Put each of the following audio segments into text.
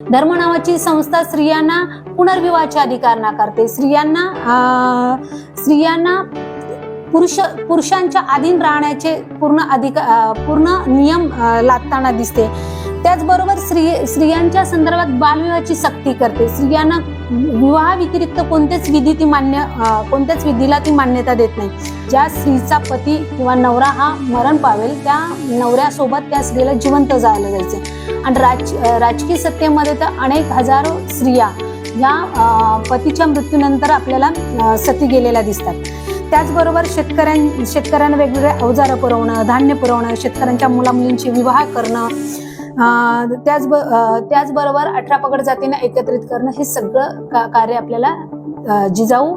धर्म नावाची संस्था स्त्रियांना पुनर्विवाहाचे अधिकार नाकारते. स्त्रियांना पुरुषांच्या अधीन राहण्याचे पूर्ण नियम लादताना दिसते. त्याचबरोबर स्त्रियांच्या संदर्भात बालविवाहाची सक्ती करते. स्त्रियांना विवाह व्यतिरिक्त कोणत्याच विधीला ती मान्यता देत नाही. ज्या स्त्रीचा पती किंवा नवरा हा मरण पावेल त्या नवऱ्यासोबत त्या स्त्रीला जिवंत जायला जायचं. आणि राजकीय सत्तेमध्ये तर अनेक हजारो स्त्रिया ह्या पतीच्या मृत्यूनंतर आपल्याला सती गेलेल्या दिसतात. त्याचबरोबर शेतकऱ्यांना वेगवेगळे अवजारं पुरवणं, धान्य पुरवणं, शेतकऱ्यांच्या मुलामुलींची विवाह करणं, त्याचबरोबर 18 पगड जातींना एकत्रित करणं, हे सगळं कार्य आपल्याला जिजाऊ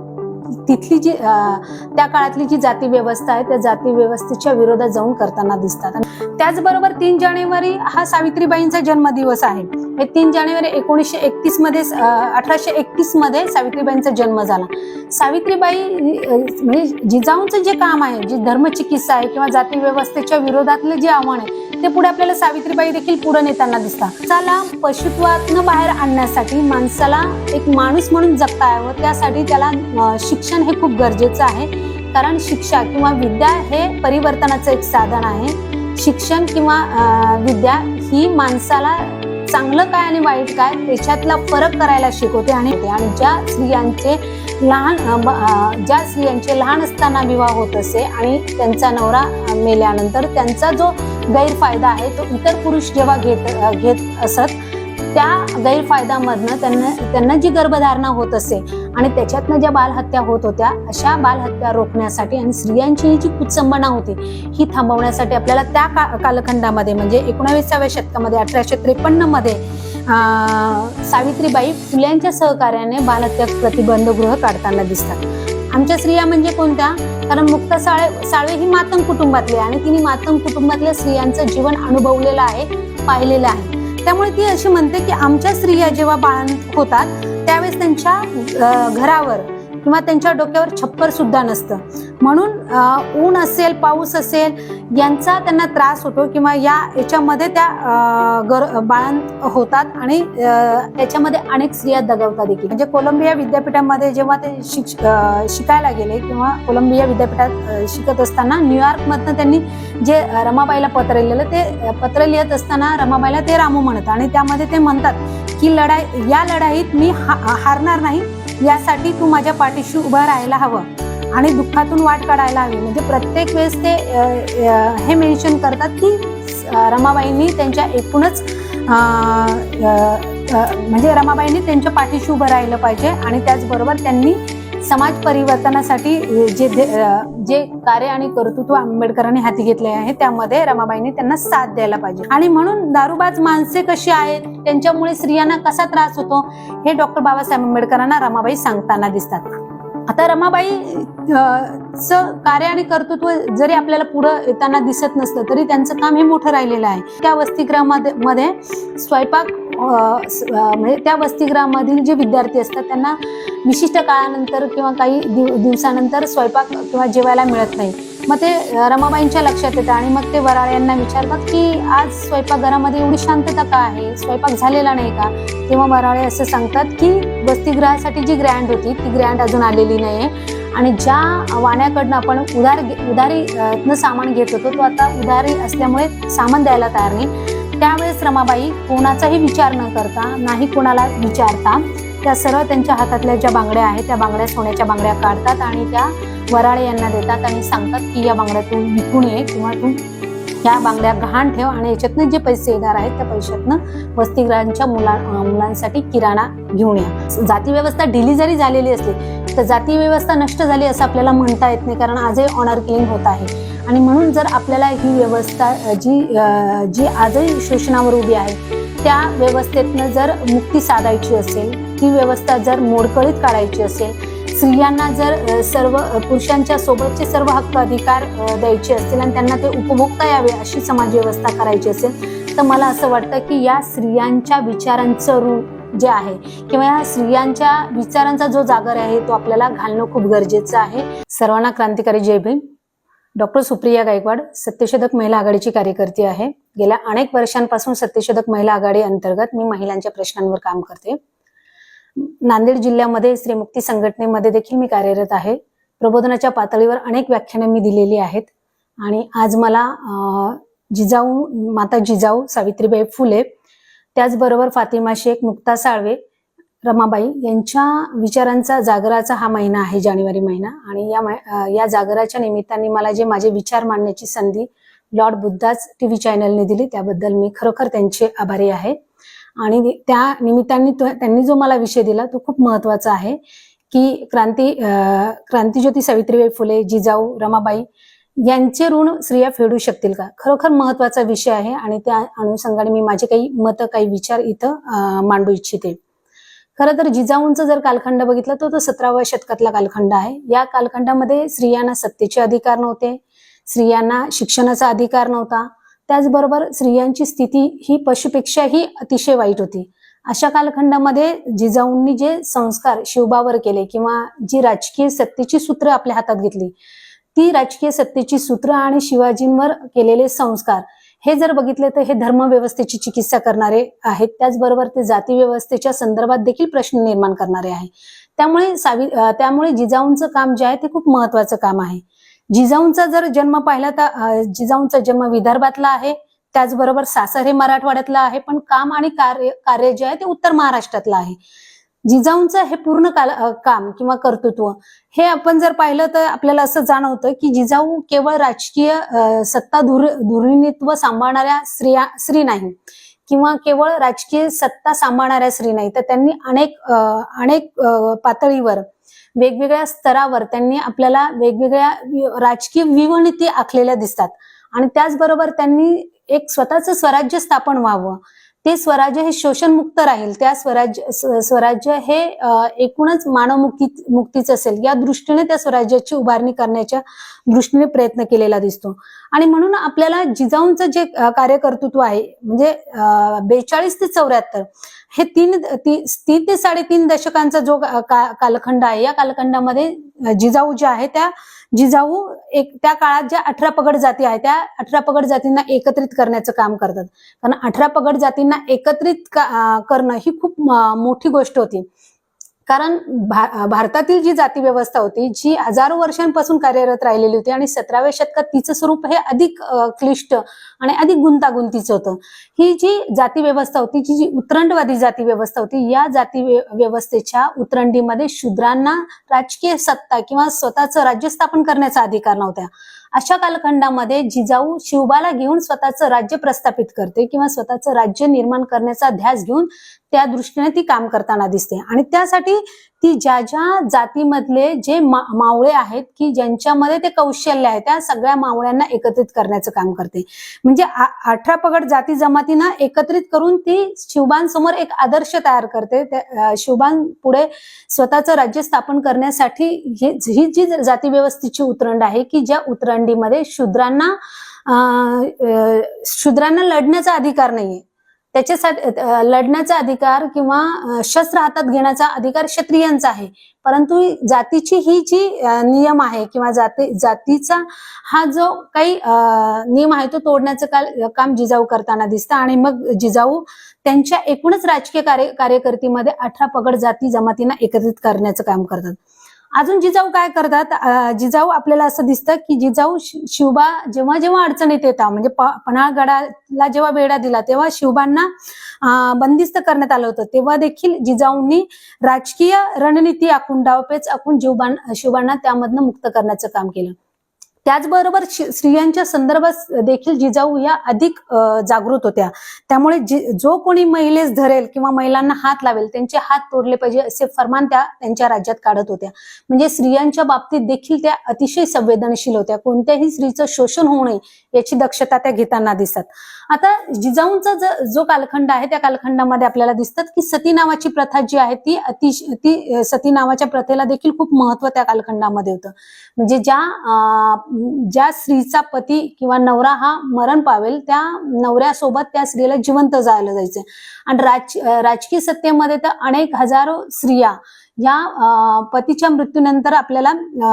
तिथली जी त्या काळातली जी जाती व्यवस्था आहे त्या जाती व्यवस्थेच्या विरोधात जाऊन करताना दिसतात. त्याचबरोबर 3 जानेवारी हा सावित्रीबाईंचा जन्मदिवस आहे. हे 3 जानेवारी 1831 मध्ये सावित्रीबाईंचा जन्म झाला. सावित्रीबाई म्हणजे जिजाऊंचं जे काम आहे, जी धर्मचिकित्सा आहे किंवा जाती व्यवस्थेच्या विरोधातले जे आव्हान आहे ते पुढे आपल्याला सावित्रीबाई देखील पुढे नेताना दिसतात. माणसाला पशुत्वातनं बाहेर आणण्यासाठी माणसाला एक माणूस म्हणून जगता यावं, त्यासाठी त्याला शिक्षण हे खूप गरजेचं आहे. कारण शिक्षा किंवा विद्या हे परिवर्तनाचं एक साधन आहे. शिक्षण किंवा विद्या ही माणसाला चांगलं काय आणि वाईट काय त्याच्यातला फरक करायला शिकवते. आणि ज्या स्त्रियांचे लहान असताना विवाह होत असे आणि त्यांचा नवरा मेल्यानंतर त्यांचा जो गैरफायदा आहे तो इतर पुरुष जेव्हा घेत असत, त्या गैरफायद्यामधनं त्यांना जी गर्भधारणा होत असे आणि त्याच्यातनं ज्या बालहत्या होत होत्या, अशा बालहत्या रोखण्यासाठी आणि स्त्रियांची जी कुचंबना होती ही थांबवण्यासाठी आपल्याला त्या कालखंडामध्ये म्हणजे 19व्या शतकामध्ये 1853 मध्ये सावित्रीबाई फुल्यांच्या सहकार्याने बालहत्या प्रतिबंधगृह काढताना दिसतात. आमच्या स्त्रिया म्हणजे कोणत्या? कारण मुक्ता साळवे ही मातंग कुटुंबातली आणि तिने मातंग कुटुंबातल्या स्त्रियांचं जीवन अनुभवलेलं आहे, पाहिलेलं आहे. त्यामुळे ती अशी म्हणते की आमच्या स्त्रिया जेव्हा बाळंत होतात त्यावेळेस त्यांच्या घरावर किंवा त्यांच्या डोक्यावर छप्पर सुद्धा नसतं. म्हणून ऊन असेल, पाऊस असेल यांचा त्यांना त्रास होतो किंवा याच्यामध्ये त्या बाळंत होतात आणि याच्यामध्ये अनेक स्त्रिया दगावतात देखील. म्हणजे कोलंबिया विद्यापीठामध्ये जेव्हा ते शिकायला गेले किंवा कोलंबिया विद्यापीठात शिकत असताना न्यूयॉर्कमधनं त्यांनी जे रमाबाईला पत्र लिहिलं, ते पत्र लिहित असताना रमाबाईला ते रामू म्हणत आणि त्यामध्ये ते म्हणतात की या लढाईत मी हारणार नाही, यासाठी तू माझ्या पाठीशी उभं राहायला हवं आणि दुःखातून वाट काढायला हवी. म्हणजे प्रत्येक वेळेस ते हे मेन्शन करतात की रमाबाईंनी त्यांच्या एकूणच म्हणजे रमाबाईंनी त्यांच्या पाठीशी उभं राहिलं पाहिजे आणि त्याचबरोबर त्यांनी समाज परिवर्तनासाठी जे कार्य आणि कर्तृत्व आंबेडकरांनी हाती घेतले आहे त्यामध्ये रमाबाईंनी त्यांना साथ द्यायला पाहिजे. आणि म्हणून दारूबाज माणसे कशी आहेत, त्यांच्यामुळे स्त्रियांना कसा त्रास होतो हे डॉक्टर बाबासाहेब आंबेडकरांना रमाबाई सांगताना दिसतात. आता रमाबाईचं कार्य आणि कर्तृत्व जरी आपल्याला पुढं येताना दिसत नसतं तरी त्यांचं काम हे मोठं राहिलेलं आहे. त्या वसतिगृहामध्ये स्वयंपाक म्हणजे त्या वसतिगृहामधील जे विद्यार्थी असतात त्यांना विशिष्ट काळानंतर किंवा काही दिवसानंतर स्वयंपाक किंवा जेवायला मिळत नाही. मग ते रमाबाईंच्या लक्षात येतं आणि मग ते वराळे यांना विचारतात की आज स्वयंपाकघरामध्ये एवढी शांतता का आहे, स्वयंपाक झालेला नाही का? तेव्हा वराळे असं सांगतात की वसतिगृहासाठी जी ग्रँट होती ती ग्रँट अजून आलेली नाहीये आणि ज्या वाण्याकडनं आपण उधारीतनं सामान घेत होतो तो आता उधारी असल्यामुळे सामान द्यायला तयार नाही. त्यावेळेस रमाबाई कोणाचाही विचार न करता, नाही कोणाला विचारता, त्या सरळ त्यांच्या हातातल्या ज्या बांगड्या आहेत त्या बांगड्या सोन्याच्या बांगड्या काढतात आणि त्या वराळे यांना देतात आणि सांगतात की या बांगड्या तू विकून ये किंवा तू या बांगड्या गहाण ठेव आणि याच्यातनं जे पैसे येणार आहेत त्या पैशातनं वसतिगृहांच्या मुलांसाठी किराणा घेऊन या. जाती व्यवस्था ढिली जरी झालेली असली तर जाती व्यवस्था नष्ट झाली असं आपल्याला म्हणता येत नाही, कारण आजही ऑनर किलिंग होत आहे. आणि म्हणून जर आपल्याला ही व्यवस्था जी आजही शोषणावर उभी आहे त्या व्यवस्थेतनं जर मुक्ती साधायची असेल, ती व्यवस्था जर मोडकळीत काढायची असेल, स्त्रियांना जर सर्व पुरुषांच्या सोबतचे सर्व हक्क अधिकार द्यायचे असतील आणि त्यांना ते उपभोगता यावे अशी समाज व्यवस्था करायची असेल तर मला असं वाटतं की या स्त्रियांच्या विचारांचं रूप जे आहे किंवा या स्त्रियांच्या विचारांचा जो जागर आहे तो आपल्याला घालणं खूप गरजेचं आहे. सर्वांना क्रांतिकारी जय भीम. डॉक्टर सुप्रिया गायकवाड सत्यशोधक महिला आघाडीची कार्यकर्ती आहे. गेल्या अनेक वर्षांपासून सत्यशोधक महिला आघाडी अंतर्गत मी महिलांच्या प्रश्नांवर काम करते. नांदेड जिल्ह्यामध्ये स्त्री मुक्ती संघटनेमध्ये देखील मी कार्यरत आहे. प्रबोधनाच्या पातळीवर अनेक व्याख्याने मी दिलेली आहेत आणि आज मला माता जिजाऊ सावित्रीबाई फुले, त्याचबरोबर फातिमा शेख, मुक्ता साळवे, रमाबाई यांच्या विचारांचा जागराचा हा महिना आहे, जानेवारी महिना. आणि या जागराच्या निमित्ताने मला जे माझे विचार मांडण्याची संधी लॉर्ड बुद्धाच टीव्ही चॅनलने दिली त्याबद्दल मी खरोखर त्यांचे आभारी आहे. आणि त्या निमित्ताने त्यांनी जो मला विषय दिला तो खूप महत्वाचा आहे की क्रांतिज्योती सावित्रीबाई फुले, जिजाऊ, रमाबाई यांचे ऋण स्त्रिया फेडू शकतील का. खरोखर महत्वाचा विषय आहे आणि त्या अनुषंगाने मी माझे काही मत, काही विचार इथं मांडू इच्छिते. खरं तर जिजाऊंचा जर कालखंड बघितला तर तो 17व्या शतकातला कालखंड आहे. या कालखंडामध्ये स्त्रियांना सत्तेचे अधिकार नव्हते, स्त्रियांना शिक्षणाचा अधिकार नव्हता, त्याचबरोबर स्त्रियांची स्थिती ही पशुपेक्षाही अतिशय वाईट होती. अशा कालखंडामध्ये जिजाऊंनी जे संस्कार शिवबावर केले किंवा जी राजकीय सत्तेची सूत्र आपल्या हातात घेतली, ती राजकीय सत्तेची सूत्र आणि शिवाजींवर केलेले संस्कार हे जर बघितले तर हे धर्मव्यवस्थेची चिकित्सा करणारे आहेत, त्याचबरोबर ते जाती व्यवस्थेच्या संदर्भात देखील प्रश्न निर्माण करणारे आहे. त्यामुळे जिजाऊंचं काम जे आहे ते खूप महत्वाचं काम आहे. जिजाऊंचा जर जन्म पाहिला तर जिजाऊंचा जन्म विदर्भातला आहे, त्याचबरोबर सासर हे मराठवाड्यातलं आहे, पण काम आणि कार्य जे आहे ते उत्तर महाराष्ट्रातलं आहे. जिजाऊंचं हे पूर्ण काम किंवा कर्तृत्व हे आपण जर पाहिलं तर आपल्याला असं जाणवतं की जिजाऊ केवळ राजकीय सत्ता धुरीणीत्व सांभाळणाऱ्या स्त्री नाही किंवा केवळ राजकीय सत्ता सांभाळणाऱ्या स्त्री नाही, तर त्यांनी अनेक पातळीवर वेगवेगळ्या स्तरावर त्यांनी आपल्याला वेगवेगळ्या राजकीय विवरणीती आखलेल्या दिसतात. आणि त्याचबरोबर त्यांनी एक स्वतःचं स्वराज्य स्थापन व्हावं, ते स्वराज्य हे शोषणमुक्त राहील, त्या स्वराज्य हे एकूणच मानवमुक्तीच असेल या दृष्टीने त्या स्वराज्याची उभारणी करण्याच्या दृष्टीने प्रयत्न केलेला दिसतो. आणि म्हणून आपल्याला जिजाऊंचं जे कार्यकर्तृत्व आहे म्हणजे 42 ते 74 हे 3 ते 3.5 दशकांचा जो कालखंड आहे, या कालखंडामध्ये जिजाऊ ज्या आहे त्या जिजाऊ त्या काळात ज्या 18 पगड जाती आहेत त्या 18 पगड जातींना एकत्रित करण्याचं काम करतात. कारण 18 पगड जातींना एकत्रित करणं ही खूप मोठी गोष्ट होती. कारण भारतातील जी जाती व्यवस्था होती जी हजारो वर्षांपासून कार्यरत राहिलेली होती आणि 17व्या शतकात तिचं स्वरूप हे अधिक क्लिष्ट आणि अधिक गुंतागुंतीचं होतं. ही जी जाती व्यवस्था होती, जी उतरंडवादी जाती व्यवस्था होती, या जाती व्यवस्थेच्या उतरंडीमध्ये शूद्रांना राजकीय सत्ता किंवा स्वतःचं राज्य स्थापन करण्याचा अधिकार नव्हता. अशा कालखंडामध्ये जिजाऊ शिवबाला घेऊन स्वतःचं राज्य प्रस्थापित करते किंवा स्वतःचं राज्य निर्माण करण्याचा ध्यास घेऊन त्या दृष्टीने ती काम करताना दिसते. आणि त्यासाठी ती ज्या जातीमधले जे मावळे आहेत की ज्यांच्यामध्ये ते कौशल्य आहे त्या सगळ्या मावळ्यांना एकत्रित करण्याचं काम करते. म्हणजे 18 पगड जाती जमातींना एकत्रित करून ती शिवबांसमोर एक आदर्श तयार करते. शिवबां पुढे स्वतःचं राज्य स्थापन करण्यासाठी ही जी जाती व्यवस्थेची उतरंड आहे की ज्या उतरंडीमध्ये शूद्रांना लढण्याचा अधिकार नाहीये, त्याच्यासाठी लढण्याचा अधिकार किंवा शस्त्र हातात घेण्याचा अधिकार क्षत्रियांचा आहे, परंतु जातीची ही जी नियम आहे किंवा जातीचा हा जो काही नियम आहे तो तोडण्याचं काम जिजाऊ करताना दिसतं. आणि मग जिजाऊ त्यांच्या एकूणच राजकीय कार्यकर्तीमध्ये 18 पगड जाती जमातींना एकत्रित करण्याचं काम करतात. अजून जिजाऊ काय करतात, जिजाऊ आपल्याला असं दिसतं की जिजाऊ शिवबा जेव्हा अडचणीत येतात, म्हणजे पन्हाळगडाला जेव्हा वेढा दिला तेव्हा शिवबांना बंदिस्त करण्यात आलं होतं, तेव्हा देखील जिजाऊंनी राजकीय रणनीती आखून डावपेच आखून शिवबांना त्यामधनं मुक्त करण्याचं काम केलं. त्याचबरोबर स्त्रियांच्या संदर्भात देखील जिजाऊ या अधिक जागृत होत्या. त्यामुळे जो कोणी महिलेस धरेल किंवा महिलांना हात लावेल त्यांचे हात तोडले पाहिजे असे फरमान त्या त्यांच्या राज्यात काढत होत्या. म्हणजे स्त्रियांच्या बाबतीत देखील त्या अतिशय संवेदनशील होत्या. कोणत्याही स्त्रीचं शोषण होऊ नये याची दक्षता त्या घेताना दिसतात. आता जिजाऊंचा जो कालखंड आहे त्या कालखंडामध्ये आपल्याला दिसतात की सती नावाची प्रथा जी आहे ती सती नावाच्या प्रथेला देखील खूप महत्व त्या कालखंडामध्ये होतं. म्हणजे ज्या ज्या स्त्रीचा पती किंवा नवरा हा मरण पावेल त्या नवऱ्यासोबत त्या स्त्रीला जिवंत जायला जायचं. आणि राजकीय सत्तेमध्ये तर अनेक हजारो स्त्रिया या पतीच्या मृत्यूनंतर आपल्याला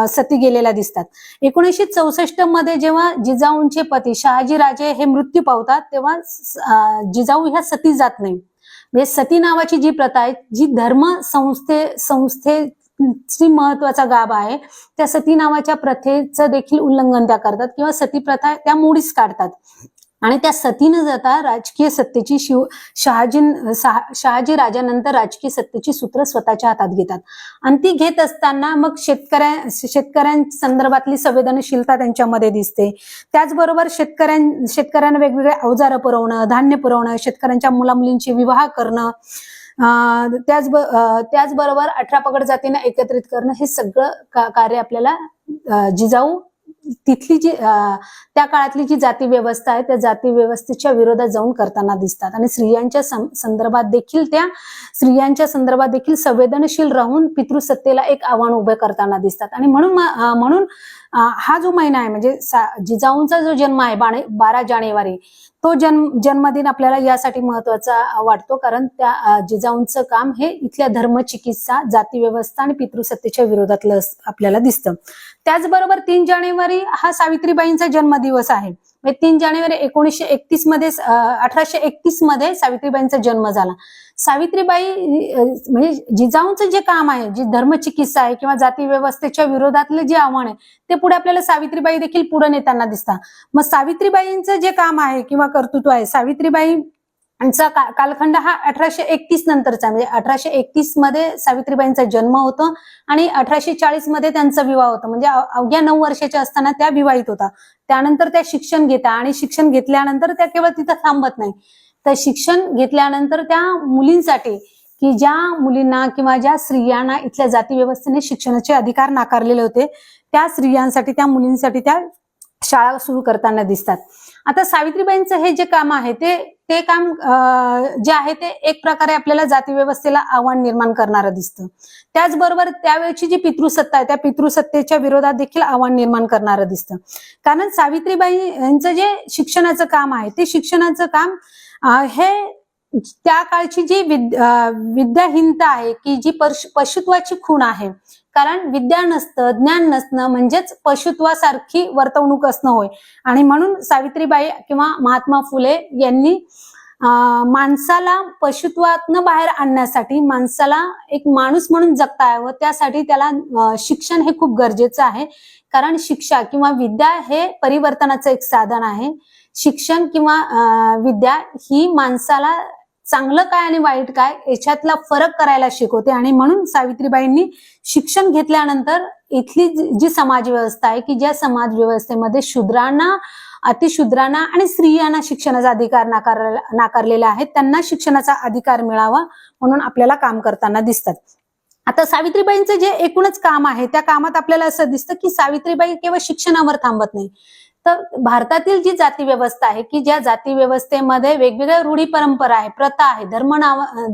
सती गेलेल्या दिसतात. 1964 मध्ये जेव्हा जिजाऊंचे पती शहाजी राजे हे मृत्यू पावतात तेव्हा जिजाऊ ह्या सती जात नाही. म्हणजे सती नावाची जी प्रथा आहे, जी धर्म संस्थेची महत्वाचा गाभा आहे, त्या सती नावाच्या प्रथेचं देखील उल्लंघन त्या करतात किंवा सती प्रथा त्या मोडीस काढतात. आणि त्या सती न जाता राजकीय सत्तेची शहाजी राजानंतर राजकीय सत्तेची सूत्र स्वतःच्या हातात घेतात. आणि ती घेत असताना मग शेतकऱ्यांसंदर्भातली संवेदनशीलता त्यांच्यामध्ये दिसते. त्याचबरोबर शेतकऱ्यांना वेगवेगळे अवजारं पुरवणं, धान्य पुरवणं, शेतकऱ्यांच्या मुलामुलींचे विवाह करणं, त्याचबरोबर 18 पगड जातींना एकत्रित करणं, हे सगळं कार्य आपल्याला जिजाऊ तिथली जी त्या काळातली जी जाती व्यवस्था आहे त्या जाती व्यवस्थेच्या विरोधात जाऊन करताना दिसतात. आणि स्त्रियांच्या संदर्भात देखील संवेदनशील राहून पितृसत्तेला एक आव्हान उभे करताना दिसतात. आणि म्हणून हा जो महिना आहे म्हणजे जिजाऊंचा जो जन्म आहे 12 जानेवारी, तो जन्मदिन आपल्याला यासाठी महत्वाचा वाटतो कारण त्या जिजाऊंचं काम हे इथल्या धर्मचिकित्सा, जाती व्यवस्था आणि पितृसत्तेच्या विरोधातलं आपल्याला दिसतं. त्याचबरोबर 3 जानेवारी हा सावित्रीबाईंचा जन्मदिवस आहे. 3 जानेवारी 1831 मध्ये सावित्रीबाईंचा जन्म झाला. सावित्रीबाई म्हणजे जिजाऊंचं जे काम आहे, जी धर्मचिकित्सा आहे किंवा जाती व्यवस्थेच्या विरोधातले जे आव्हान आहे ते पुढे आपल्याला सावित्रीबाई देखील पुढे नेताना दिसतात. मग सावित्रीबाईंचं जे काम आहे किंवा कर्तृत्व आहे, सावित्रीबाईंचा कालखंड हा 1831 नंतरचा, म्हणजे 1831 मध्ये सावित्रीबाईंचा जन्म होतो आणि 1840 मध्ये त्यांचा विवाह होता. म्हणजे अवघ्या 9 वर्षाच्या असताना त्या विवाहित होता. त्यानंतर त्या शिक्षण घेतात आणि शिक्षण घेतल्यानंतर त्या केवळ तिथं थांबत नाही, तर शिक्षण घेतल्यानंतर त्या मुलींसाठी, की ज्या मुलींना किंवा ज्या स्त्रियांना इथल्या जाती व्यवस्थेने शिक्षणाचे अधिकार नाकारलेले होते, त्या स्त्रियांसाठी, त्या मुलींसाठी त्या शाळा सुरू करताना दिसतात. आता सावित्रीबाईंचं हे जे काम आहे ते काम जे आहे ते एक प्रकारे आपल्याला जाती व्यवस्थेला आव्हान निर्माण करणारं दिसतं. त्याचबरोबर त्यावेळची जी पितृसत्ता आहे त्या पितृसत्तेच्या विरोधात देखील आव्हान निर्माण करणारं दिसतं. कारण सावित्रीबाई यांचं जे शिक्षणाचं काम आहे ते शिक्षणाचं काम हे त्या काळची जी विद्याहीनता आहे, की जी पशुत्वाची खूण आहे, कारण विद्या नसतं, ज्ञान नसणं म्हणजेच पशुत्वासारखी वर्तवणूक असणं होय. आणि म्हणून सावित्रीबाई किंवा महात्मा फुले यांनी माणसाला पशुत्वातनं बाहेर आणण्यासाठी, माणसाला एक माणूस म्हणून जगता यावं, त्यासाठी त्याला शिक्षण हे खूप गरजेचं आहे. कारण शिक्षा किंवा विद्या हे परिवर्तनाचं एक साधन आहे. शिक्षण किंवा विद्या ही माणसाला चांगलं काय आणि वाईट काय याच्यातला फरक करायला शिकवते. आणि म्हणून सावित्रीबाईंनी शिक्षण घेतल्यानंतर इथली जी समाज व्यवस्था आहे, की ज्या समाज व्यवस्थेमध्ये शूद्रांना, अतिशूद्रांना आणि स्त्रियांना शिक्षणाचा अधिकार नाकारलेला आहे, त्यांना शिक्षणाचा अधिकार मिळावा म्हणून आपल्याला काम करताना दिसतात. आता सावित्रीबाईंचं जे एकूणच काम आहे त्या कामात आपल्याला असं दिसतं की सावित्रीबाई केवळ शिक्षणावर थांबत नाही, तर भारतातील जी जाती व्यवस्था आहे, की ज्या जाती व्यवस्थेमध्ये वेगवेगळ्या रूढी परंपरा आहे, प्रथा आहे,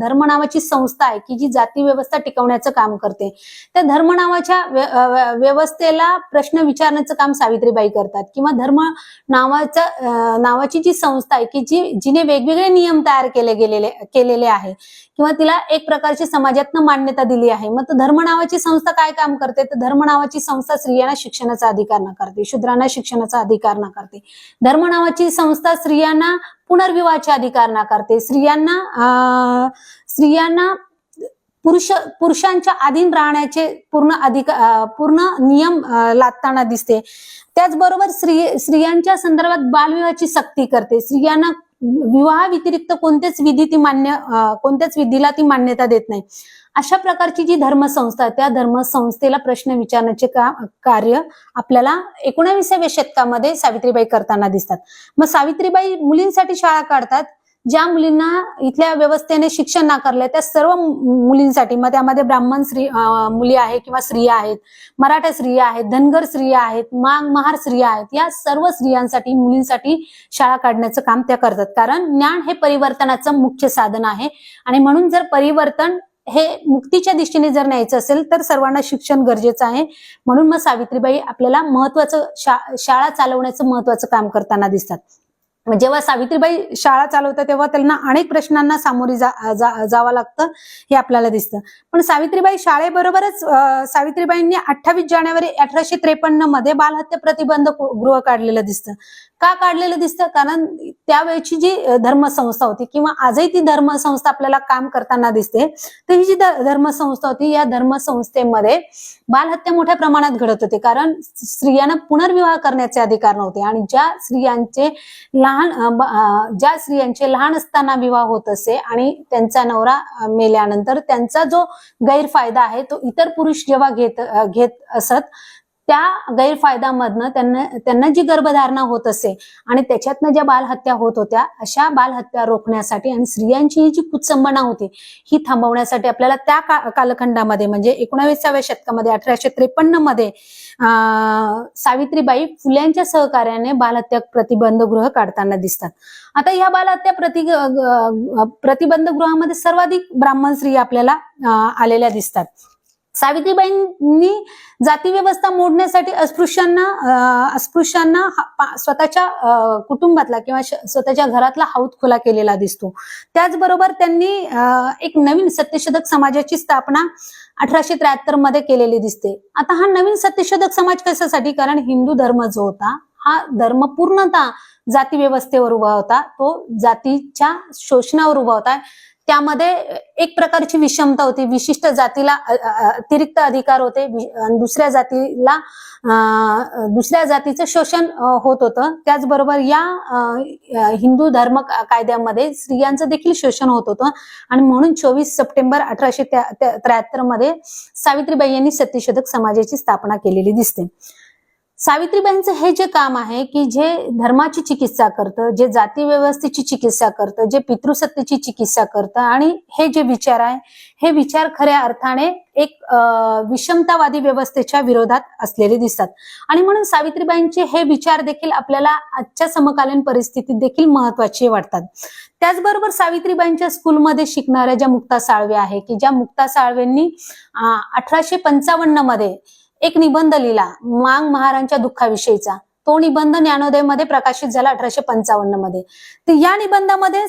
धर्म नावाची संस्था आहे, की जी जाती व्यवस्था टिकवण्याचं काम करते. त्या धर्म नावाच्या व्यवस्थेला प्रश्न विचारण्याचं काम सावित्रीबाई करतात. किंवा धर्म नावाची जी संस्था आहे, की जिने वेगवेगळे नियम तयार केलेले आहे किंवा तिला एक प्रकारची समाजातनं मान्यता दिली आहे. मग धर्म नावाची संस्था काय काम करते, तर धर्म नावाची संस्था स्त्रियांना शिक्षणाचा अधिकार नाकारते, शूद्रांना शिक्षणाचा अधिकार नाकारते. धर्म नावाची संस्था स्त्रियांना पुनर्विवाहाचे अधिकार नाकारते, स्त्रियांना पुरुषांच्या अधीन राहण्याचे पूर्ण नियम लादताना दिसते. त्याचबरोबर स्त्रियांच्या संदर्भात बालविवाहाची सक्ती करते. स्त्रियांना विवाहा व्यतिरिक्त कोणत्याच विधीला ती मान्यता देत नाही. अशा प्रकारची जी धर्मसंस्था, त्या धर्मसंस्थेला प्रश्न विचारण्याचे कार्य आपल्याला 19व्या शतकामध्ये सावित्रीबाई करताना दिसतात. मग सावित्रीबाई मुलींसाठी शाळा काढतात. ज्या मुलींना इथल्या व्यवस्थेने शिक्षण नाकारलंय त्या सर्व मुलींसाठी, मग त्यामध्ये ब्राह्मण मुली आहेत किंवा स्त्रिया आहेत, मराठा स्त्रिया आहेत, धनगर स्त्रिया आहेत, महार स्त्रिया आहेत, या सर्व स्त्रियांसाठी, मुलींसाठी शाळा काढण्याचं काम त्या करतात. कारण ज्ञान हे परिवर्तनाचं मुख्य साधन आहे आणि म्हणून जर परिवर्तन हे मुक्तीच्या दिशेने जर न्यायचं असेल तर सर्वांना शिक्षण गरजेचं आहे. म्हणून मग सावित्रीबाई आपल्याला महत्वाचं शाळा चालवण्याचं महत्वाचं काम करताना दिसतात. जेव्हा सावित्रीबाई शाळा चालवतात तेव्हा त्यांना अनेक प्रश्नांना सामोरी जावं लागतं हे आपल्याला दिसतं. पण सावित्रीबाई शाळेबरोबरच सावित्रीबाईंनी 28 जानेवारी 1853 मध्ये बालहत्या प्रतिबंध गृह काढलेलं दिसतं. का काढलेलं दिसतं? कारण त्यावेळची जी धर्मसंस्था होती किंवा आजही ती धर्मसंस्था आपल्याला काम करताना दिसते, तर ही जी धर्मसंस्था होती या धर्मसंस्थेमध्ये बालहत्या मोठ्या प्रमाणात घडत होते. कारण स्त्रियांना पुनर्विवाह करण्याचे अधिकार नव्हते आणि ज्या स्त्रियांचे लहान असताना विवाह होत असे आणि त्यांचा नवरा मेल्यानंतर त्यांचा जो गैरफायदा आहे तो इतर पुरुष जेव्हा घेत असत, त्या गैरफायद्यामधनं त्यांना जी गर्भधारणा होत असे आणि त्याच्यातनं ज्या बालहत्या होत होत्या, अशा बालहत्या रोखण्यासाठी आणि स्त्रियांची ही जी कुचंबना होती ही थांबवण्यासाठी आपल्याला त्या कालखंडामध्ये म्हणजे 19व्या शतकामध्ये 1853 मध्ये सावित्रीबाई फुल्यांच्या सहकार्याने बालहत्या प्रतिबंध गृह काढताना दिसतात. आता या बालहत्या प्रतिबंध गृहामध्ये सर्वाधिक ब्राह्मण स्त्रिया आपल्याला आलेल्या दिसतात. सावित्रीबाईंनी जाती व्यवस्था मोडण्यासाठी अस्पृश्यांना स्वतःच्या कुटुंबातला किंवा स्वतःच्या घरातला हौद खुला केलेला दिसतो. त्याचबरोबर त्यांनी एक नवीन सत्यशोधक समाजाची स्थापना 1873 मध्ये केलेली दिसते. आता हा नवीन सत्यशोधक समाज कशासाठी? कारण हिंदू धर्म जो होता हा धर्म पूर्णतः जाती व्यवस्थेवर उभा होता, तो जातीच्या शोषणावर उभा होता. त्यामध्ये एक प्रकारची विषमता होती, विशिष्ट जातीला अतिरिक्त अधिकार होते, दुसऱ्या जातीचं शोषण होत होतं. त्याचबरोबर या हिंदू धर्म कायद्यामध्ये स्त्रियांचं देखील शोषण होत होतं आणि म्हणून 24 सप्टेंबर 1873 मध्ये सावित्रीबाई यांनी सत्यशोधक समाजाची स्थापना केलेली दिसते. सावित्रीबाईंचं हे जे काम आहे की जे धर्माची चिकित्सा करतं, जे जाती व्यवस्थेची चिकित्सा करतं, जे पितृसत्तेची चिकित्सा करतं आणि हे जे विचार आहे हे विचार खऱ्या अर्थाने एक विषमतावादी व्यवस्थेच्या विरोधात असलेले दिसतात आणि म्हणून सावित्रीबाईंचे हे विचार देखील आपल्याला आजच्या समकालीन परिस्थितीत देखील महत्वाचे वाटतात. त्याचबरोबर सावित्रीबाईंच्या स्कूलमध्ये शिकणाऱ्या ज्या मुक्ता साळवे आहे की ज्या मुक्ता साळवेंनी 1855 मध्ये एक निबंध लिहिला मांग महारांच्या दुःखाविषयीचा. तो निबंध ज्ञानोदयमध्ये प्रकाशित झाला 1855 मध्ये. तर या निबंधामध्ये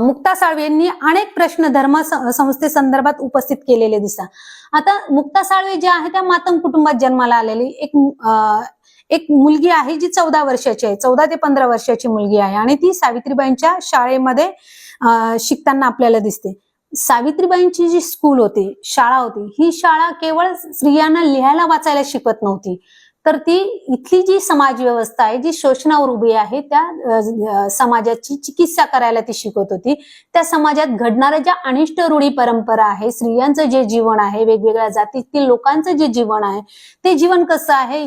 मुक्ता साळवे यांनी अनेक प्रश्न धर्म संस्थेसंदर्भात उपस्थित केलेले दिसतात. आता मुक्ता साळवे ज्या आहे त्या मातंग कुटुंबात जन्माला आलेली एक मुलगी आहे जी 14 वर्षाची आहे, 14 ते 15 वर्षाची मुलगी आहे आणि ती सावित्रीबाईंच्या शाळेमध्ये शिकताना आपल्याला दिसते. सावित्रीबाईंची जी स्कूल होती, शाळा होती, ही शाळा केवळ स्त्रियांना लिहायला वाचायला शिकवत नव्हती, तर ती इथली जी समाज व्यवस्था आहे जी शोषणावर उभी आहे त्या समाजाची चिकित्सा करायला ती शिकवत होती. त्या समाजात घडणाऱ्या ज्या अनिष्ट रूढी परंपरा आहे, स्त्रियांचं जे जीवन आहे, वेगवेगळ्या जातीतील लोकांचं जे जीवन आहे ते जीवन कसं आहे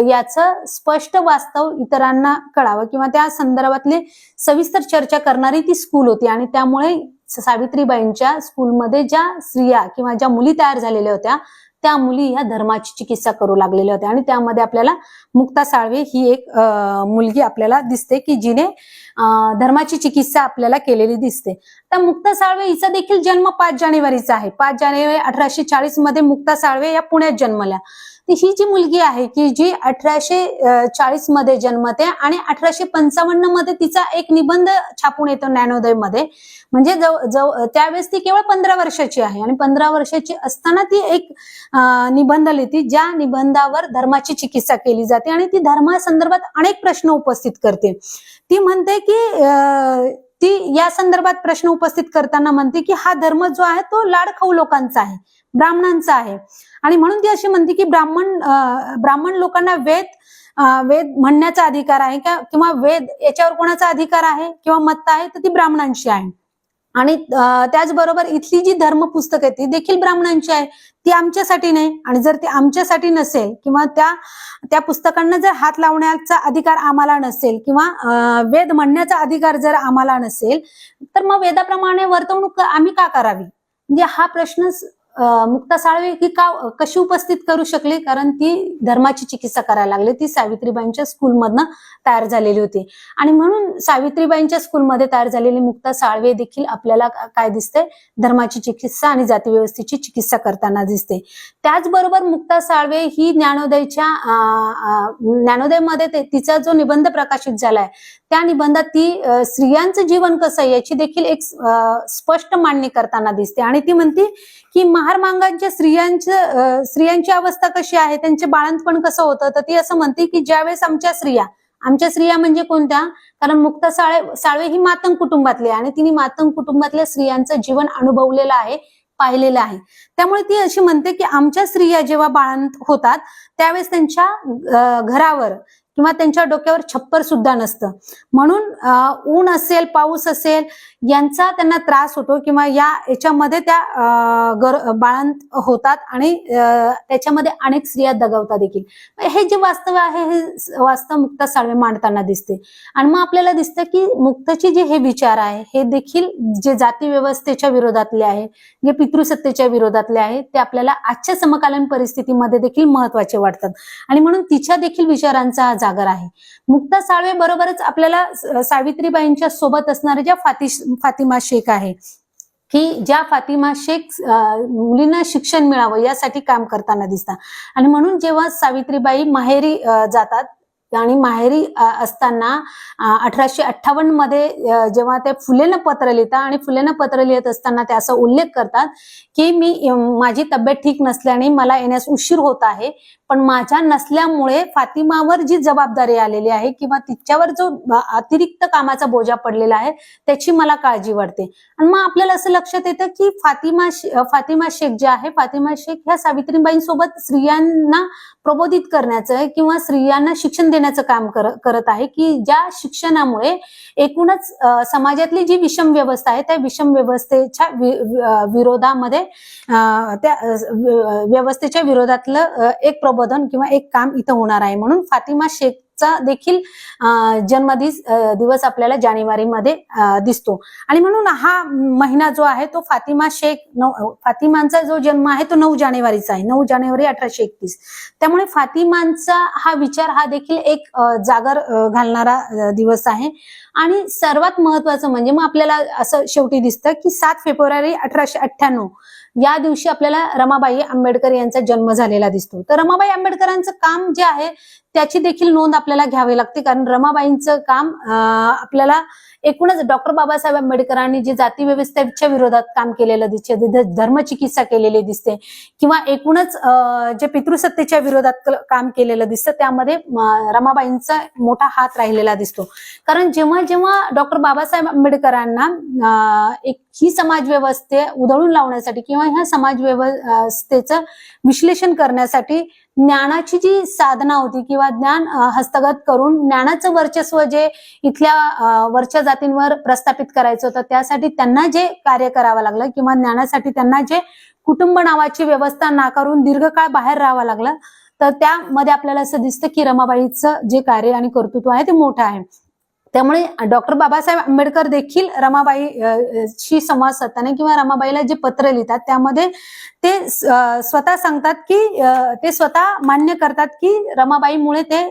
याचं स्पष्ट वास्तव इतरांना कळावं किंवा त्या संदर्भातले सविस्तर चर्चा करणारी ती स्कूल होती आणि त्यामुळे सावित्रीबाईंच्या स्कूलमध्ये ज्या स्त्रिया किंवा ज्या मुली तयार झालेल्या होत्या त्या मुली ह्या धर्माची चिकित्सा करू लागलेल्या होत्या आणि त्यामध्ये आपल्याला मुक्ता साळवे ही एक मुलगी आपल्याला दिसते की जिने धर्माची चिकित्सा आपल्याला केलेली दिसते. तर मुक्ता साळवे हिचा देखील जन्म 5 जानेवारीचा आहे. 5 जानेवारी 1840 मध्ये मुक्ता साळवे या पुण्यात जन्मल्या. ही जी मुलगी आहे की जी 1840 मध्ये जन्मते आणि 1855 मध्ये तिचा एक निबंध छापून येतो ज्ञानोदय मध्ये. म्हणजे त्यावेळेस ती केवळ 15 वर्षाची आहे आणि 15 वर्षाची असताना ती एक निबंध लिहिते ज्या निबंधावर धर्माची चिकित्सा केली जाते आणि ती धर्मासंदर्भात अनेक प्रश्न उपस्थित करते. ती म्हणते की ती या संदर्भात प्रश्न उपस्थित करताना म्हणते की हा धर्म जो आहे तो लाडखाऊ लोकांचा आहे, ब्राह्मणांचा आहे आणि म्हणून ती अशी म्हणते की ब्राह्मण लोकांना वेद म्हणण्याचा अधिकार आहे का किंवा वेद याच्यावर कोणाचा अधिकार आहे किंवा मत आहे तर ती ब्राह्मणांची आहे. आणि त्याचबरोबर इथली जी धर्म पुस्तक आहे ती देखील ब्राह्मणांची आहे, ती आमच्यासाठी नाही. आणि जर ती आमच्यासाठी नसेल किंवा त्या पुस्तकांना जर हात लावण्याचा अधिकार आम्हाला नसेल किंवा वेद म्हणण्याचा अधिकार जर आम्हाला नसेल तर मग वेदाप्रमाणे वर्तवणूक आम्ही का करावी. म्हणजे हा प्रश्न मुक्ता साळवे ही कशी उपस्थित करू शकली, कारण ती धर्माची चिकित्सा करायला लागली. ती सावित्रीबाईंच्या स्कूलमधनं तयार झालेली होती आणि म्हणून सावित्रीबाईंच्या स्कूलमध्ये तयार झालेली मुक्ता साळवे देखील आपल्याला काय दिसते, धर्माची चिकित्सा आणि जाती व्यवस्थेची चिकित्सा करताना दिसते. त्याचबरोबर मुक्ता साळवे ही ज्ञानोदयमध्ये तिचा जो निबंध प्रकाशित झालाय त्या निबंधात ती स्त्रियांचं जीवन कसं आहे याची देखील एक स्पष्ट मांडणी करताना दिसते आणि ती म्हणते की महारमांगांच्या स्त्रियांची अवस्था कशी आहे, त्यांचे बाळंतपण कसं होतं. तर ती असं म्हणते की ज्यावेळेस आमच्या स्त्रिया म्हणजे कोणत्या, कारण मुक्ता साळवे ही मातंग कुटुंबातली आणि तिने मातंग कुटुंबातल्या स्त्रियांचं जीवन अनुभवलेलं आहे, पाहिलेलं आहे. त्यामुळे ती अशी म्हणते की आमच्या स्त्रिया जेव्हा बाळंत होतात त्यावेळेस त्यांच्या घरावर किंवा त्यांच्या डोक्यावर छप्पर सुद्धा नसतं, म्हणून ऊन असेल पाऊस असेल यांचा त्यांना त्रास होतो किंवा याच्यामध्ये त्या बाळंत होतात आणि त्याच्यामध्ये अनेक स्त्रिया दगावतात देखील. हे जे वास्तव आहे हे वास्तव मुक्ता साळवे मांडताना दिसते आणि मग आपल्याला दिसतं की मुक्ताचे जे हे विचार आहे हे देखील जे जाती व्यवस्थेच्या विरोधातले आहे, जे पितृसत्तेच्या विरोधातले आहे, ते आपल्याला आजच्या समकालीन परिस्थितीमध्ये देखील महत्वाचे वाटतात आणि म्हणून तिच्या देखील विचारांचा हा जागर आहे. मुक्ता साळवे बरोबरच आपल्याला सावित्रीबाईंच्या सोबत असणारे ज्या फातिमा शेख आहे की ज्या फातिमा शेख मुलींना शिक्षण मिळावं यासाठी काम करताना दिसतात आणि म्हणून जेव्हा सावित्रीबाई माहेरी जातात आणि माहेरी असताना 1858 मध्ये जेव्हा ते फुलेनं पत्र लिहितात आणि फुलेनं पत्र लिहित असताना ते असा उल्लेख करतात की माझी तब्येत ठीक नसल्याने मला येण्यास उशीर होत आहे, पण माझ्या नसल्यामुळे फातिमावर जी जबाबदारी आलेली आहे किंवा तिच्यावर जो अतिरिक्त कामाचा बोजा पडलेला आहे त्याची मला काळजी वाटते. आणि मग आपल्याला असं लक्षात येतं की फातिमा शेख जे आहे, फातिमा शेख ह्या सावित्रीबाईंसोबत स्त्रियांना प्रबोधित करण्याचं किंवा स्त्रियांना शिक्षण देण्याचं काम करत आहे की ज्या शिक्षणामुळे एकूणच समाजातली जी विषम व्यवस्था आहे त्या विषम व्यवस्थेच्या विरोधामध्ये त्या व्यवस्थेच्या विरोधातलं एक प्रबोधन किंवा एक काम इथं होणार आहे. म्हणून फातिमा शेखचा देखील दिवस आपल्याला जानेवारीमध्ये दिसतो आणि म्हणून हा महिना जो आहे तो फातिमांचा जो जन्म आहे तो 9 जानेवारीचा आहे, 9 जानेवारी 1831. त्यामुळे फातिमांचा हा विचार हा देखील एक जागर घालणारा दिवस आहे. आणि सर्वात महत्वाचं म्हणजे मग आपल्याला असं शेवटी दिसतं की 7 फेब्रुवारी 1898 या दिवशी आपल्याला रमाबाई आंबेडकर यांचा जन्म झालेला दिसतो. तर रमाबाई आंबेडकरांचं काम जे आहे त्याची देखील नोंद आपल्याला घ्यावी लागते, कारण रमाबाईंचं काम आपल्याला एकूणच डॉक्टर बाबासाहेब आंबेडकरांनी जे जाती व्यवस्थेच्या विरोधात काम केलेलं दिसते, धर्मचिकित्सा केलेली दिसते किंवा एकूणच जे पितृसत्तेच्या विरोधात काम केलेलं दिसतं त्यामध्ये रमाबाईंचा मोठा हात राहिलेला दिसतो. कारण जेव्हा जेव्हा डॉक्टर बाबासाहेब आंबेडकरांना ही समाज व्यवस्थे उधळून लावण्यासाठी किंवा ह्या समाज व्यवस्थेचं विश्लेषण करण्यासाठी ज्ञानाची जी साधना होती किंवा ज्ञान हस्तगत करून ज्ञानाचं वर्चस्व जे इथल्या वरच्या जातींवर प्रस्थापित करायचं होतं त्यासाठी त्यांना जे कार्य करावं लागलं किंवा ज्ञानासाठी त्यांना जे कुटुंब नावाची व्यवस्था नाकारून दीर्घकाळ बाहेर राहावं लागलं, तर त्यामध्ये आपल्याला असं दिसतं की रमाबाईचं जे कार्य आणि कर्तृत्व आहे ते मोठं आहे. त्यामुळे डॉक्टर बाबासाहेब आंबेडकर देखील रमाबाईशी संवाद साधताना किंवा रमाबाईला जे पत्र लिहितात त्यामध्ये ते स्वतः सांगतात की ते स्वतः मान्य करतात की रमाबाईमुळे ते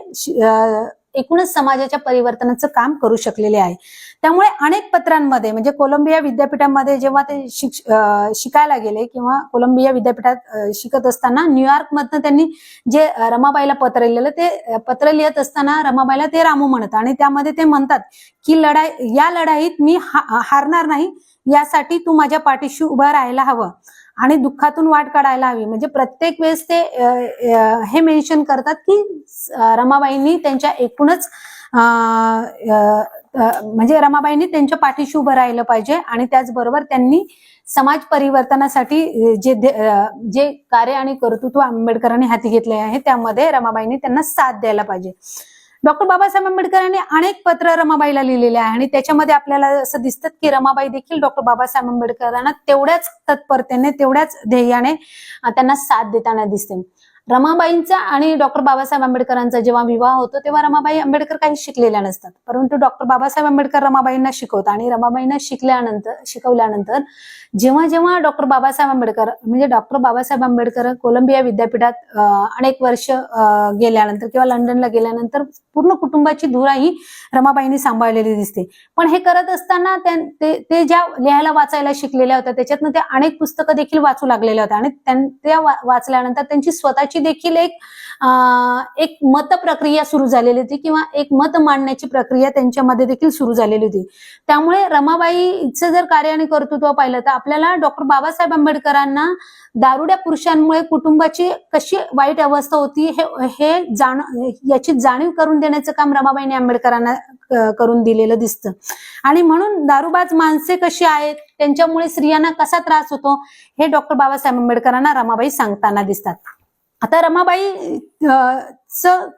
एकूणच समाजाच्या परिवर्तनाचं काम करू शकलेले आहे. त्यामुळे अनेक पत्रांमध्ये म्हणजे कोलंबिया विद्यापीठामध्ये जेव्हा ते शिकायला गेले किंवा कोलंबिया विद्यापीठात शिकत असताना न्यूयॉर्क मधनं त्यांनी जे रमाबाईला पत्र लिहिलं ते पत्र लिहित असताना रमाबाईला ते रामू म्हणतात आणि त्यामध्ये ते म्हणतात की या लढाईत मी हारणार नाही, यासाठी तू माझ्या पाठीशी उभा राहायला हवं आणि दुःखातून वाट काढायला हवी. म्हणजे प्रत्येक वेळेस ते हे मेन्शन करतात की रमाबाईंनी त्यांच्या एकूणच म्हणजे रमाबाईंनी त्यांच्या पाठीशी उभं राहिलं पाहिजे आणि त्याचबरोबर त्यांनी समाज परिवर्तनासाठी जे कार्य आणि कर्तृत्व आंबेडकरांनी हाती घेतले आहे त्यामध्ये रमाबाईंनी त्यांना साथ द्यायला पाहिजे. डॉक्टर बाबासाहेब आंबेडकरांनी अनेक पत्र रमाबाईला लिहिलेले आहे आणि त्याच्यामध्ये आपल्याला असं दिसतं की रमाबाई देखील डॉक्टर बाबासाहेब आंबेडकरांना तेवढ्याच तत्परतेने तेवढ्याच ध्येयाने त्यांना साथ देताना दिसते. रमाबाईंचा आणि डॉक्टर बाबासाहेब आंबेडकरांचा जेव्हा विवाह होतो तेव्हा रमाबाई आंबेडकर काही शिकलेल्या नसतात, परंतु डॉक्टर बाबासाहेब आंबेडकर रमाबाईंना शिकवतात आणि रमाबाईंना शिकवल्यानंतर जेव्हा जेव्हा डॉक्टर बाबासाहेब आंबेडकर म्हणजे डॉक्टर बाबासाहेब आंबेडकर कोलंबिया विद्यापीठात अनेक वर्ष गेल्यानंतर किंवा लंडनला गेल्यानंतर पूर्ण कुटुंबाची धुरा ही रमाबाईंनी सांभाळलेली दिसते. पण हे करत असताना ते ज्या लिहायला वाचायला शिकलेल्या होत्या त्याच्यातनं त्या अनेक पुस्तकं देखील वाचू लागलेल्या होत्या आणि त्या वाचल्यानंतर त्यांची स्वतःची देखील एक मत प्रक्रिया सुरू झालेली होती किंवा एक मत मांडण्याची प्रक्रिया त्यांच्यामध्ये देखील सुरू झालेली होती. त्यामुळे रमाबाईचं जर कार्य आणि कर्तृत्व पाहिलं तर आपल्याला डॉक्टर बाबासाहेब आंबेडकरांना दारुड्या पुरुषांमुळे कुटुंबाची कशी वाईट अवस्था होती याची जाणीव करून देण्याचं काम रमाबाईंनी आंबेडकरांना करून दिलेलं दिसतं. आणि म्हणून दारूबाज माणसे कशी आहेत, त्यांच्यामुळे स्त्रियांना कसा त्रास होतो हे डॉक्टर बाबासाहेब आंबेडकरांना रमाबाई सांगताना दिसतात. आता रमाबाई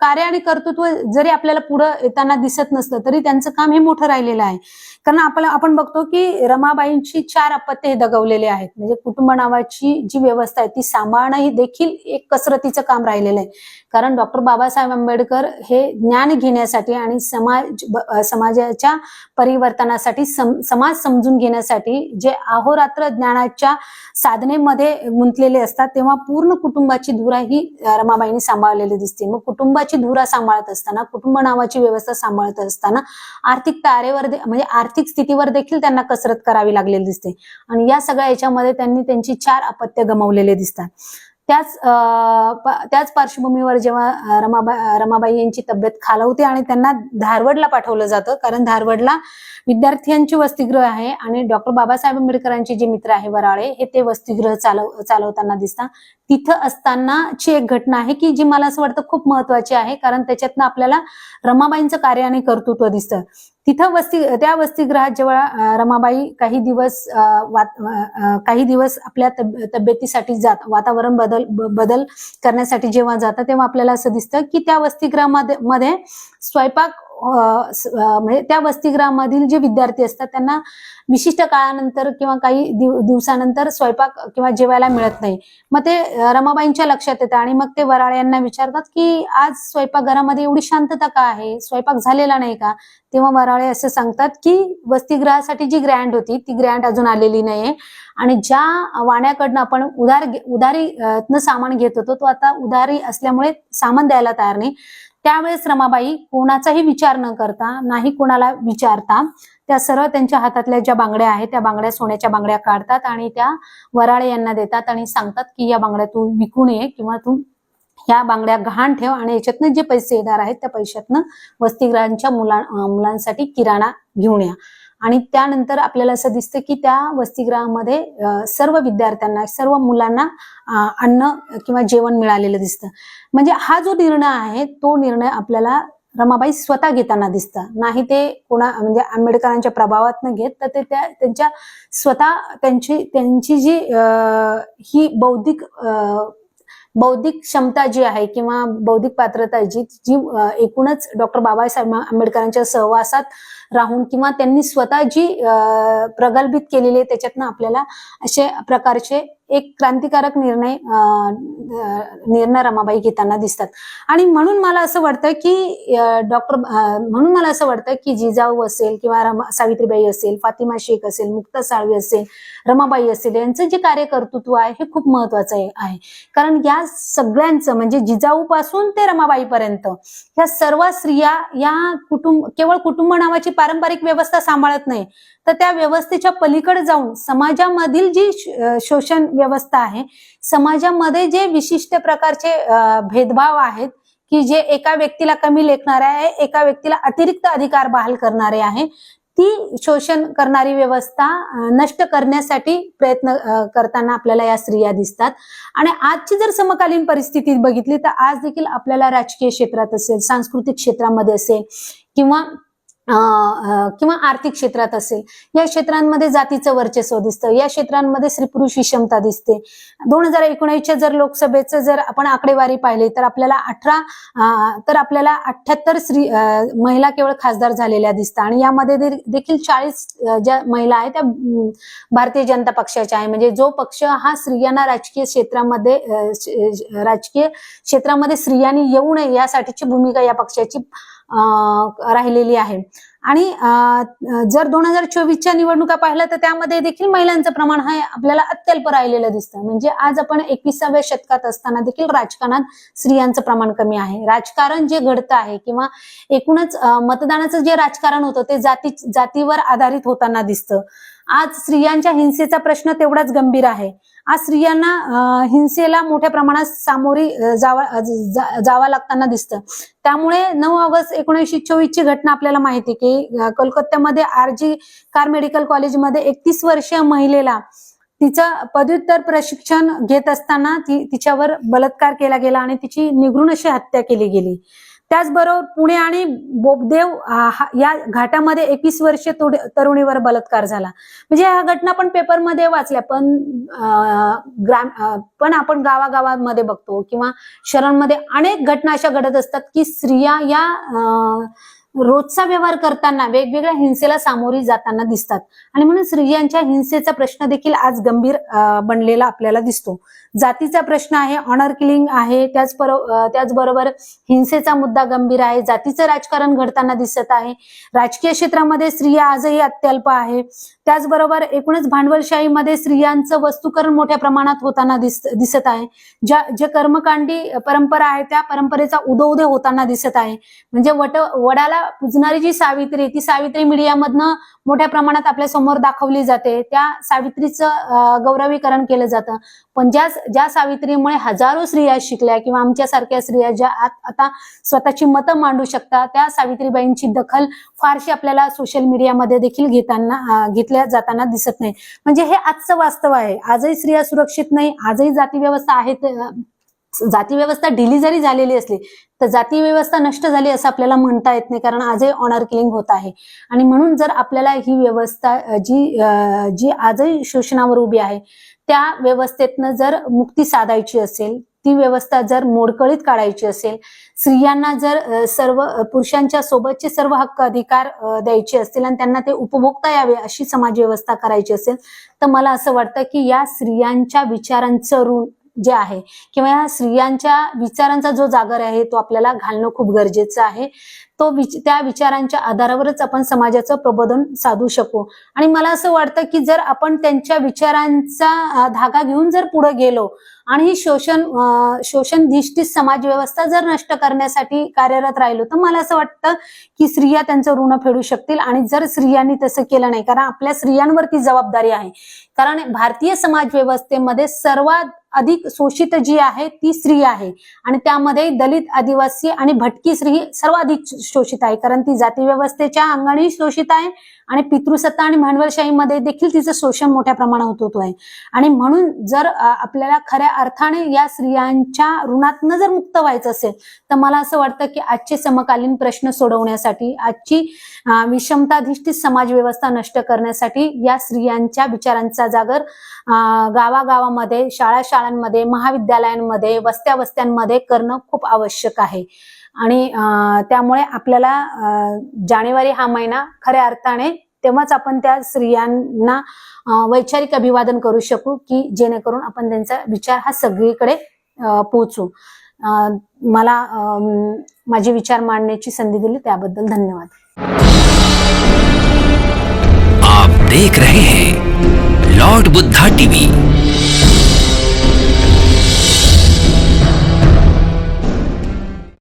कार्य आणि कर्तृत्व जरी आपल्याला पुढे येताना दिसत नसलं तरी त्यांचं काम हे मोठं राहिलेलं आहे. कारण आपण बघतो की रमाबाईंची 4 अपत्ये दगवलेले आहेत. म्हणजे कुटुंब नावाची जी व्यवस्था आहे ती सांभाळणं ही देखील एक कसरतीचं काम राहिलेलं आहे. कारण डॉक्टर बाबासाहेब आंबेडकर हे ज्ञान घेण्यासाठी आणि समाजाच्या परिवर्तनासाठी समाज समजून घेण्यासाठी जे अहोरात्र ज्ञानाच्या साधनेमध्ये गुंतलेले असतात तेव्हा पूर्ण कुटुंबाची धुरा ही रमाबाईंनी सांभाळलेली दिसते. मग कुटुंबाची धुरा सांभाळत असताना, कुटुंब नावाची व्यवस्था सांभाळत असताना आर्थिक तारेवर म्हणजे आर्थिक स्थितीवर देखील त्यांना कसरत करावी लागलेली दिसते. आणि या सगळ्या याच्यामध्ये त्यांनी त्यांची 4 अपत्य गमावलेले दिसतात. त्याच पार्श्वभूमीवर जेव्हा रमाबाई यांची तब्येत खालावते आणि त्यांना धारवडला पाठवलं जातं, कारण धारवडला विद्यार्थ्यांची वसतिगृह आहे आणि डॉक्टर बाबासाहेब आंबेडकरांचे जे मित्र आहे वराळे हे ते वसतिगृह चालवताना दिसतात. तिथं असतानाची एक घटना आहे की जी मला असं वाटतं खूप महत्वाची आहे, कारण त्याच्यातनं आपल्याला रमाबाईंचं कार्य आणि कर्तृत्व दिसतं. तिथं त्या वसतिगृहात जेव्हा रमाबाई काही दिवस आपल्या तब्येतीसाठी वातावरण बदल करण्यासाठी जेव्हा जातात तेव्हा आपल्याला असं दिसतं की त्या वसतिगृहामध्ये स्वयंपाक म्हणजे त्या वसतिगृहामधील जे विद्यार्थी असतात त्यांना विशिष्ट काळानंतर किंवा काही दिवसानंतर स्वयंपाक किंवा जेवायला मिळत नाही. मग ते रमाबाईंच्या लक्षात येतं आणि मग ते वराळे यांना विचारतात की आज स्वयंपाकघरामध्ये एवढी शांतता का आहे, स्वयंपाक झालेला नाही का? तेव्हा वराळे असं सांगतात की वसतिगृहासाठी जी ग्रँट होती ती ग्रँट अजून आलेली नाहीये आणि ज्या वाण्याकडनं आपण उधारीतनं सामान घेत होतो तो आता उधारी असल्यामुळे सामान द्यायला तयार नाही. त्यावेळेस रमाबाई कोणाचाही विचार न करता, नाही कोणाला विचारता त्या सरळ त्यांच्या हातातल्या ज्या बांगड्या आहेत त्या बांगड्या सोन्याच्या बांगड्या काढतात आणि त्या वराळे यांना देतात आणि सांगतात की या बांगड्या तू विकून ये किंवा तू या बांगड्या गहाण ठेव आणि याच्यातनं जे पैसे येणार आहेत त्या पैशातनं वसतिगृहांच्या मुलांसाठी किराणा घेऊन या. आणि त्यानंतर आपल्याला असं दिसतं की त्या वसतिगृहामध्ये सर्व विद्यार्थ्यांना, सर्व मुलांना अन्न किंवा जेवण मिळालेलं दिसतं. म्हणजे हा जो निर्णय आहे तो निर्णय आपल्याला रमाबाई स्वतः घेताना दिसतं, नाही ते म्हणजे आंबेडकरांच्या प्रभावातनं घेत, तर ते त्यांच्या स्वतः त्यांची जी ही बौद्धिक क्षमता जी आहे किंवा बौद्धिक पात्रता जी एकूणच डॉक्टर बाबासाहेब आंबेडकरांच्या सहवासात राहून किंवा त्यांनी स्वतः जी प्रगल्भित केलेली आहे त्याच्यातनं आपल्याला अशा प्रकारचे एक क्रांतिकारक निर्णय रमाबाई घेताना दिसतात. आणि म्हणून मला असं वाटतं की जिजाऊ असेल किंवा सावित्रीबाई असेल, फातिमा शेख असेल, मुक्ता साळवी असेल, रमाबाई असेल, यांचं जे कार्यकर्तृत्व आहे हे खूप महत्वाचं आहे. कारण या सगळ्यांचं म्हणजे जिजाऊ पासून ते रमाबाईपर्यंत ह्या सर्व स्त्रिया या केवळ कुटुंब नावाची पारंपरिक व्यवस्था सांभाळत नाही, तर त्या व्यवस्थेच्या पलीकडे जाऊन समाजामधील जी शोषण व्यवस्था आहे, समाजामध्ये जे विशिष्ट प्रकारचे भेदभाव आहेत की जे एका व्यक्तीला कमी लेखणारे आहे, एका व्यक्तीला अतिरिक्त अधिकार बहाल करणारे आहे, ती शोषण करणारी व्यवस्था नष्ट करण्यासाठी प्रयत्न करताना आपल्याला या स्त्रिया दिसतात. आणि आजची जर समकालीन परिस्थिती बघितली तर आज देखील आपल्याला राजकीय क्षेत्रात असेल, सांस्कृतिक क्षेत्रामध्ये असेल किंवा किंवा आर्थिक क्षेत्रात असेल, या क्षेत्रांमध्ये जातीचं वर्चस्व दिसतं, या क्षेत्रांमध्ये स्त्री पुरुष विषमता दिसते. 2019च्या जर लोकसभेचं जर आपण आकडेवारी पाहिली तर आपल्याला 78 महिला केवळ खासदार झालेल्या दिसतात आणि यामध्ये देखील 40 ज्या महिला आहेत त्या भारतीय जनता पक्षाच्या आहे. म्हणजे जो पक्ष हा स्त्रियांना राजकीय क्षेत्रामध्ये स्त्रियांनी येऊ नये यासाठीची भूमिका या पक्षाची राहिलेली आहे. आणि जर 2024च्या निवडणुका पाहिल्या तर त्यामध्ये देखील महिलांचं प्रमाण हे आपल्याला अत्यल्प राहिलेलं दिसतं. म्हणजे आज आपण 21व्या शतकात असताना देखील राजकारणात स्त्रियांचं प्रमाण कमी आहे. राजकारण जे घडतं आहे किंवा एकूणच मतदानाचं जे राजकारण होतं ते जातीवर आधारित होताना दिसतं. आज स्त्रियांच्या हिंसेचा प्रश्न तेवढाच गंभीर आहे. आज स्त्रियांना हिंसेला मोठ्या प्रमाणात सामोरी जावा लागताना दिसतं. त्यामुळे 9 ऑगस्ट 1924ची घटना आपल्याला माहिती की कोलकात्यामध्ये RG कार मेडिकल कॉलेजमध्ये 31 वर्षीय महिलेला तिचं पदव्युत्तर प्रशिक्षण घेत असताना तिच्यावर बलात्कार केला गेला आणि तिची निगृण अशी हत्या केली गेली. त्याचबरोबर पुणे आणि बोबदेव या घाटामध्ये 21 वर्षीय तरुणीवर बलात्कार झाला. म्हणजे ह्या घटना पण पेपरमध्ये वाचल्या, पण आपण गावागावांमध्ये बघतो किंवा शहरांमध्ये अनेक घटना अशा घडत असतात की स्त्रिया या रोजचा व्यवहार करताना वेगवेगळ्या हिंसेला सामोरी जाताना दिसतात. आणि म्हणून स्त्रियांच्या हिंसेचा प्रश्न देखील आज गंभीर बनलेला आपल्याला दिसतो. जातीचा प्रश्न आहे, ऑनर किलिंग आहे, त्याचबरोबर हिंसेचा मुद्दा गंभीर आहे, जातीचं राजकारण घडताना दिसत आहे. राजकीय क्षेत्रामध्ये स्त्रिया आजही अत्यल्प आहे. त्याचबरोबर एकूणच भांडवलशाहीमध्ये स्त्रियांचं वस्तुकरण मोठ्या प्रमाणात होताना दिसत आहे. जे कर्मकांडी परंपरा आहे त्या परंपरेचा उदोउदय होताना दिसत आहे. म्हणजे वडाला पूजणारी जी सावित्री, ती सावित्री मीडियामधनं मोठ्या प्रमाणात आपल्या समोर दाखवली जाते. त्या सावित्रीचं गौरवीकरण केलं जातं. पण ज्या सावित्रीमुळे हजारो स्त्रिया शिकल्या किंवा आमच्यासारख्या स्त्रिया ज्या आता स्वतःची मतं मांडू शकतात, त्या सावित्रीबाईंची दखल फारशी आपल्याला सोशल मीडियामध्ये देखील घेतल्या जाताना दिसत नाही. म्हणजे हे आजचं वास्तव आहे. आजही स्त्रिया सुरक्षित नाही, आजही जाती व्यवस्था आहे. जाती व्यवस्था ढिली जरी झालेली असली तर जाती व्यवस्था नष्ट झाली असं आपल्याला म्हणता येत नाही, कारण आजही ऑनर किलिंग होत आहे. आणि म्हणून जर आपल्याला ही व्यवस्था जी आजही शोषणावर उभी आहे त्या व्यवस्थेतनं जर मुक्ती साधायची असेल, ती व्यवस्था जर मोडकळीत काढायची असेल, स्त्रियांना जर सर्व पुरुषांच्या सोबतचे सर्व हक्क अधिकार द्यायचे असतील आणि त्यांना ते उपभोगता यावे अशी समाज व्यवस्था करायची असेल तर मला असं वाटतं की या स्त्रियांच्या विचारांचं ऋण जे आहे किंवा या स्त्रियांच्या विचारांचा जो जागर आहे तो आपल्याला घालणं खूप गरजेचं आहे. त्या विचारांच्या आधारावरच आपण समाजाचं प्रबोधन साधू शकू. आणि मला असं वाटतं की जर आपण त्यांच्या विचारांचा धागा घेऊन जर पुढे गेलो आणि ही शोषणधिष्ठित समाज व्यवस्था जर नष्ट करण्यासाठी कार्यरत राहिलो तर मला असं वाटतं की स्त्रिया त्यांचं ऋण फेडू शकतील. आणि जर स्त्रियांनी तसं केलं नाही, कारण आपल्या स्त्रियांवरती जबाबदारी आहे, कारण भारतीय समाज व्यवस्थेमध्ये सर्वात अधिक शोषित जी आहे ती स्त्री आहे आणि त्यामध्ये दलित, आदिवासी आणि भटकी स्त्री ही सर्वाधिक शोषित आहे, कारण ती जाती व्यवस्थेच्या अंगाने शोषित आहे आणि पितृसत्ता आणि भांडवलशाहीमध्ये देखील तिचं शोषण मोठ्या प्रमाणात होत आहे. आणि म्हणून जर आपल्याला खऱ्या अर्थाने या स्त्रियांच्या ऋणातनं जर मुक्त व्हायचं असेल तर मला असं वाटतं की आजचे समकालीन प्रश्न सोडवण्यासाठी, आजची विषमताधिष्ठित समाज व्यवस्था नष्ट करण्यासाठी या स्त्रियांच्या विचारांचा जागर गावागावामध्ये, शाळांमध्ये, महाविद्यालयांमध्ये, वस्त्यांमध्ये करणं खूप आवश्यक आहे. आणि त्यामुळे आपल्याला जानेवारी हा महिना खऱ्या अर्थाने तेव्हाच आपण त्या स्त्रियांना वैचारिक अभिवादन करू शकू की जेणेकरून आपण त्यांचा विचार हा सगळीकडे पोहोचू. मला माझे विचार मांडण्याची संधी दिली त्याबद्दल धन्यवाद. आप देख रहे हैं लॉर्ड बुद्धा टीवी.